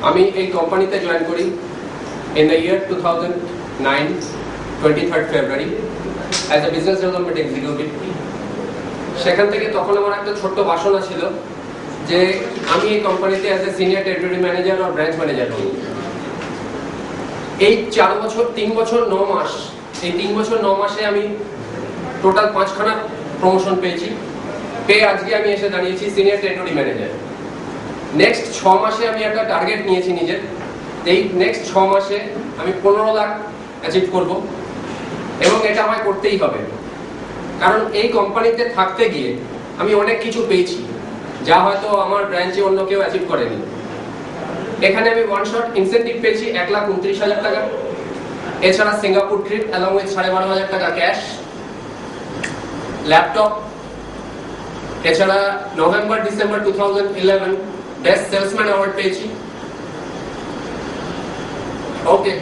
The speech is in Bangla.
আমি এই কোম্পানিতে জয়েন করি in the year 2009 23rd February as a business development executive। সেখান থেকে তখন আমার একটা ছোট্ট বাসনা ছিল যে আমি এই কোম্পানিতে as a senior territory manager আর ব্রাঞ্চ ম্যানেজার হব। এই 3 বছর 9 মাস, এই 3 বছর 9 মাসে আমি টোটাল 5খানা প্রমোশন পেয়েছি। পেয়ে আজকে আমি এসে দাঁড়িয়েছি সিনিয়র টেরিটরি ম্যানেজার। নেক্সট 6 মাসে আমি একটা টার্গেট নিয়েছি নিজের, এই নেক্সট 6 মাসে আমি 15 লাখ অ্যাচিভ করব এবং এটা আমায় করতেই হবে। কারণ এই কোম্পানিতে থাকতে গিয়ে আমি অনেক কিছু পেয়েছি যা হয়তো আমার ব্রাঞ্চে অন্য কেউ অ্যাচিভ করেনি। এখানে আমি ওয়ান শট ইনসেন্টিভ পেয়েছি 1,29,000 টাকা, এছাড়া সিঙ্গাপুর ট্রিপ অ্যালং উইথ 12,500 টাকা ক্যাশ, ল্যাপটপ, এছাড়া November December 2011 best salesman award পেয়েছি। ওকে।